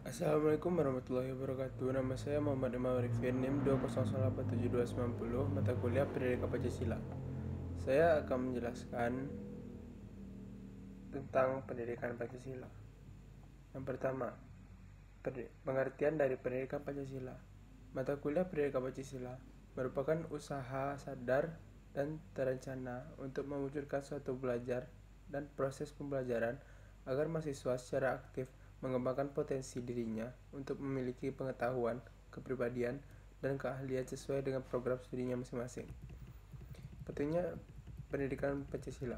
Assalamualaikum warahmatullahi wabarakatuh. Nama saya Muhammad Imam Arifin, NIM 200872290, mata kuliah Pendidikan Pancasila. Saya akan menjelaskan tentang pendidikan Pancasila. Yang pertama, pengertian dari pendidikan Pancasila. Mata kuliah Pendidikan Pancasila merupakan usaha sadar dan terencana untuk mewujudkan suatu belajar dan proses pembelajaran agar mahasiswa secara aktif mengembangkan potensi dirinya untuk memiliki pengetahuan, kepribadian, dan keahlian sesuai dengan program studinya masing-masing. Pentingnya pendidikan Pancasila.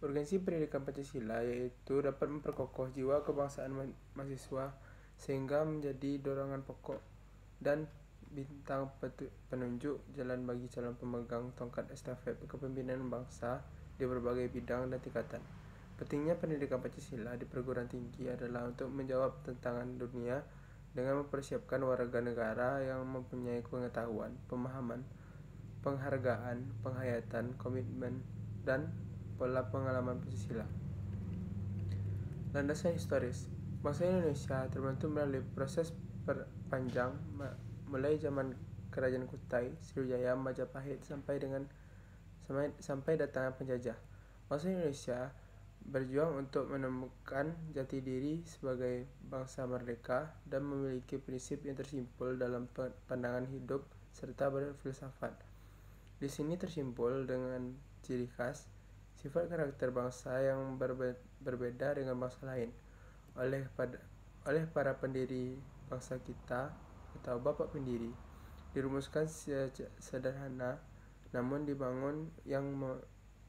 Urgensi pendidikan Pancasila yaitu dapat memperkokoh jiwa kebangsaan mahasiswa sehingga menjadi dorongan pokok dan bintang penunjuk jalan bagi calon pemegang tongkat estafet kepemimpinan bangsa di berbagai bidang dan tingkatan. Pentingnya pendidikan Pancasila di perguruan tinggi adalah untuk menjawab tantangan dunia dengan mempersiapkan warga negara yang mempunyai pengetahuan, pemahaman, penghargaan, penghayatan, komitmen, dan pola pengalaman Pancasila. Landasan historis. Bangsa Indonesia terbentuk melalui proses panjang mulai zaman Kerajaan Kutai, Sriwijaya, Majapahit sampai datangnya penjajah. Bangsa Indonesia berjuang untuk menemukan jati diri sebagai bangsa merdeka dan memiliki prinsip yang tersimpul dalam pandangan hidup serta berfilsafat. Di sini tersimpul dengan ciri khas, sifat karakter bangsa yang berbeda dengan bangsa lain. Oleh para pendiri bangsa kita atau bapak pendiri, dirumuskan sederhana namun dibangun yang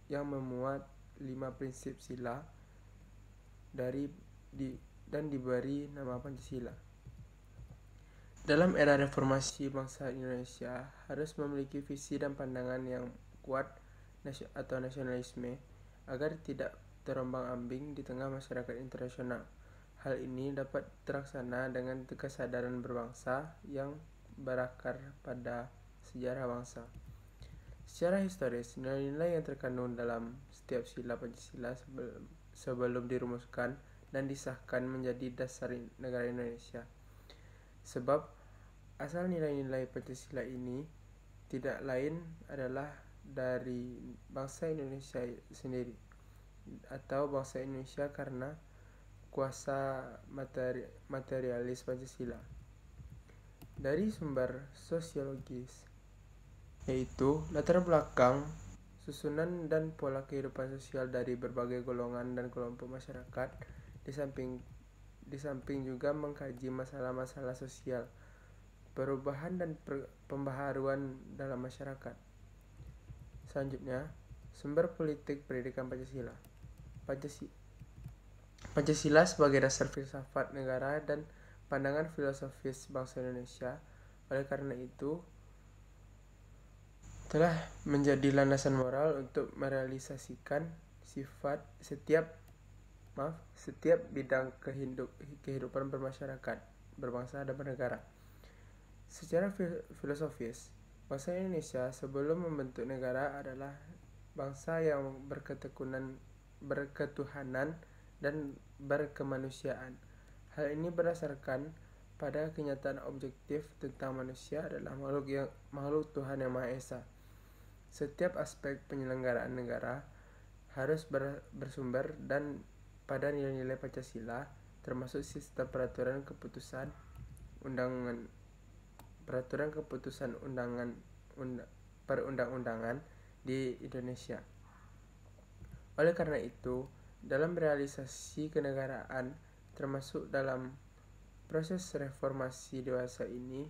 memuat 5 prinsip sila dan diberi nama Pancasila. Dalam era reformasi, bangsa Indonesia harus memiliki visi dan pandangan yang kuat atau nasionalisme agar tidak terombang-ambing di tengah masyarakat internasional. Hal ini dapat terlaksana dengan kesadaran berbangsa yang berakar pada sejarah bangsa. Secara historis, nilai-nilai yang terkandung dalam setiap sila Pancasila sebelum dirumuskan dan disahkan menjadi dasar negara Indonesia. Sebab asal nilai-nilai Pancasila ini tidak lain adalah dari bangsa Indonesia sendiri atau bangsa Indonesia karena kuasa materialis Pancasila. Dari sumber sosiologis, yaitu latar belakang, susunan dan pola kehidupan sosial dari berbagai golongan dan kelompok masyarakat, di samping juga mengkaji masalah-masalah sosial, perubahan dan pembaharuan dalam masyarakat. Selanjutnya, sumber politik pendidikan Pancasila. Pancasila sebagai dasar filsafat negara dan pandangan filosofis bangsa Indonesia. Oleh karena itu, telah menjadi landasan moral untuk merealisasikan setiap bidang kehidupan bermasyarakat, berbangsa dan bernegara. Secara filosofis, bangsa Indonesia sebelum membentuk negara adalah bangsa yang berketuhanan dan berkemanusiaan. Hal ini berdasarkan pada kenyataan objektif tentang manusia adalah makhluk Tuhan Yang Maha Esa. Setiap aspek penyelenggaraan negara harus bersumber dan pada nilai-nilai Pancasila, termasuk sistem peraturan keputusan perundang-undangan di Indonesia. Oleh karena itu, dalam realisasi kenegaraan, termasuk dalam proses reformasi dewasa ini,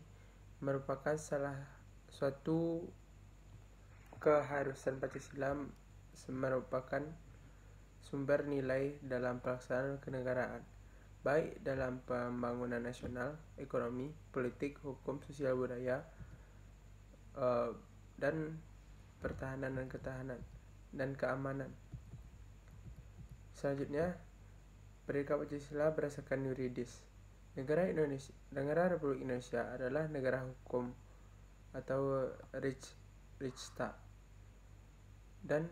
merupakan salah suatu keharusan Pancasila merupakan sumber nilai dalam pelaksanaan kenegaraan, baik dalam pembangunan nasional, ekonomi, politik, hukum, sosial, budaya, dan pertahanan dan keamanan. Selanjutnya, pendidikan Pancasila berdasarkan yuridis. Negara Republik Indonesia adalah negara hukum atau Rechtsstaat, dan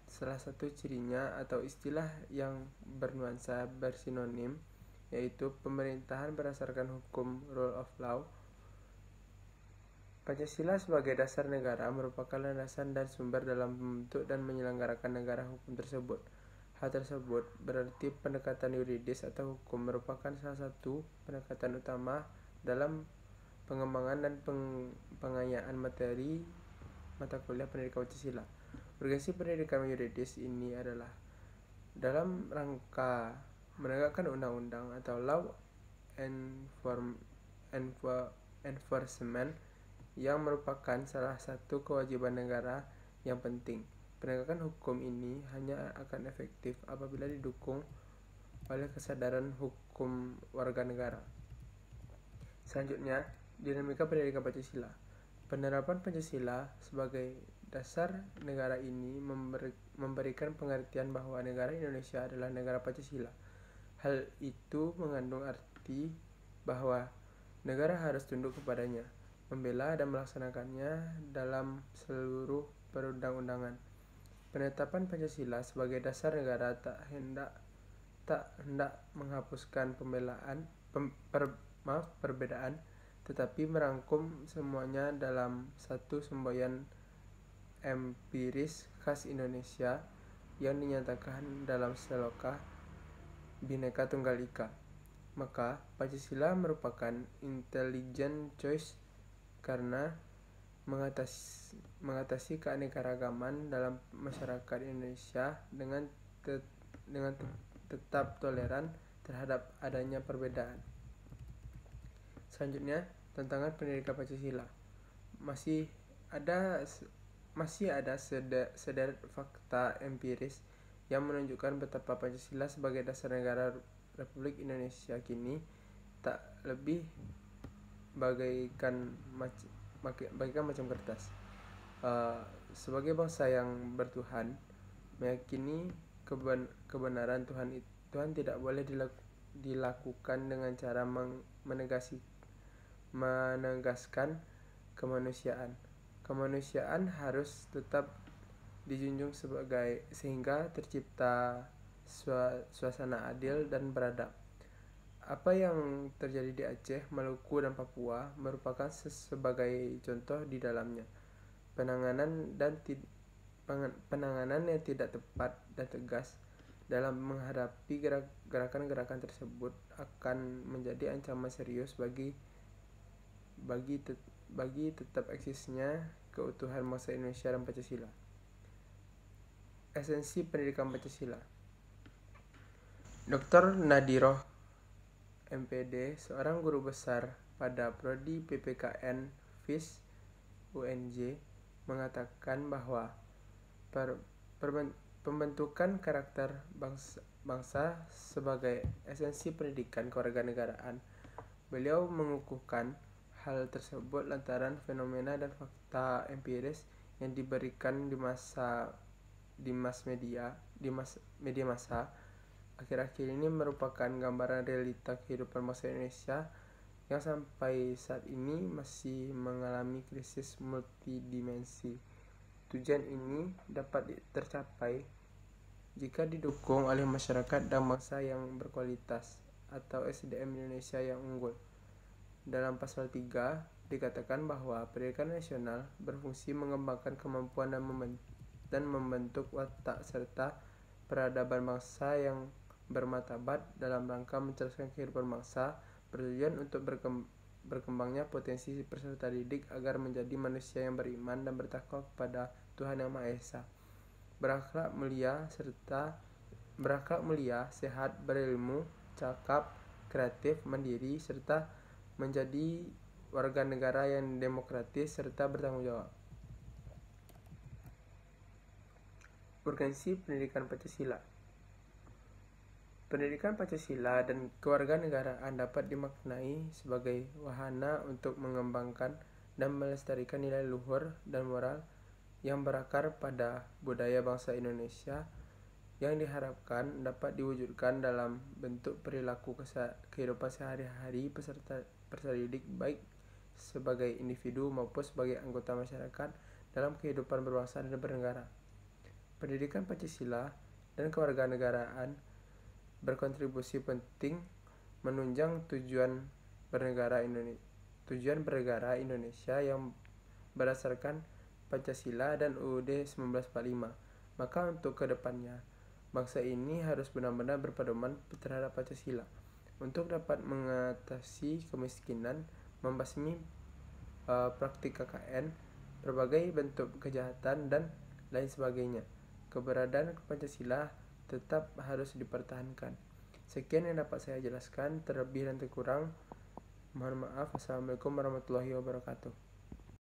salah satu cirinya atau istilah yang bernuansa bersinonim yaitu pemerintahan berdasarkan hukum rule of law. Pancasila sebagai dasar negara merupakan landasan dan sumber dalam membentuk dan menyelenggarakan negara hukum tersebut. Hal tersebut berarti pendekatan yuridis atau hukum merupakan salah satu pendekatan utama dalam pengembangan dan pengayaan materi mata kuliah pendidikan Pancasila. Urgensi pendidikan yuridis ini adalah dalam rangka menegakkan undang-undang atau law enforcement yang merupakan salah satu kewajiban negara yang penting. Penegakan hukum ini hanya akan efektif apabila didukung oleh kesadaran hukum warga negara. Selanjutnya, dinamika pendidikan Pancasila. Penerapan Pancasila sebagai dasar negara ini memberikan pengertian bahwa negara Indonesia adalah negara Pancasila. Hal itu mengandung arti bahwa negara harus tunduk kepadanya, membela dan melaksanakannya dalam seluruh perundang-undangan. Penetapan Pancasila sebagai dasar negara tak hendak menghapuskan perbedaan, tetapi merangkum semuanya dalam satu semboyan empiris khas Indonesia yang dinyatakan dalam Seloka Bhinneka Tunggal Ika. Maka Pancasila merupakan intelligent choice karena mengatasi keanekaragaman dalam masyarakat Indonesia dengan tetap toleran terhadap adanya perbedaan. Selanjutnya, tantangan pendidikan Pancasila. Masih ada sederet fakta empiris yang menunjukkan betapa Pancasila sebagai dasar negara Republik Indonesia kini tak lebih bagaikan macam kertas. Sebagai bangsa yang bertuhan, meyakini kebenaran Tuhan tidak boleh dilakukan dengan cara menegaskan kemanusiaan. Kemanusiaan harus tetap dijunjung sehingga tercipta suasana adil dan beradab. Apa yang terjadi di Aceh, Maluku, dan Papua merupakan sebagai contoh di dalamnya. Penanganan yang tidak tepat dan tegas dalam menghadapi gerakan-gerakan tersebut akan menjadi ancaman serius bagi tetap eksisnya keutuhan bangsa Indonesia dan Pancasila. Esensi pendidikan Pancasila. Dr. Nadiroh MPD, seorang guru besar pada Prodi PPKN FIS UNJ, mengatakan bahwa pembentukan karakter bangsa sebagai esensi pendidikan kewarganegaraan. Beliau mengukuhkan hal tersebut lantaran fenomena dan fakta empiris yang diberikan di media massa akhir-akhir ini merupakan gambaran realita kehidupan bangsa Indonesia yang sampai saat ini masih mengalami krisis multidimensi. Tujuan ini dapat tercapai jika didukung oleh masyarakat dan bangsa yang berkualitas atau SDM Indonesia yang unggul. Dalam pasal 3 dikatakan bahwa pendidikan nasional berfungsi mengembangkan kemampuan dan membentuk watak serta peradaban bangsa yang bermartabat dalam rangka mencerdaskan kehidupan bangsa, bertujuan untuk berkembangnya potensi peserta didik agar menjadi manusia yang beriman dan bertakwa kepada Tuhan Yang Maha Esa, berakhlak mulia, sehat, berilmu, cakap, kreatif, mandiri, serta menjadi warga negara yang demokratis serta bertanggung jawab. Urgensi pendidikan Pancasila. Pendidikan Pancasila dan kewarganegaraan dapat dimaknai sebagai wahana untuk mengembangkan dan melestarikan nilai luhur dan moral yang berakar pada budaya bangsa Indonesia yang diharapkan dapat diwujudkan dalam bentuk perilaku kehidupan sehari-hari peserta didik, baik sebagai individu maupun sebagai anggota masyarakat dalam kehidupan berbangsa dan bernegara. Pendidikan Pancasila dan kewarganegaraan berkontribusi penting menunjang tujuan bernegara Indonesia yang berdasarkan Pancasila dan UUD 1945. Maka untuk kedepannya, bangsa ini harus benar-benar berpedoman terhadap Pancasila untuk dapat mengatasi kemiskinan, membasmi praktik KKN, berbagai bentuk kejahatan, dan lain sebagainya. Keberadaan Pancasila tetap harus dipertahankan. Sekian yang dapat saya jelaskan, terlebih dan terkurang mohon maaf. Assalamualaikum warahmatullahi wabarakatuh.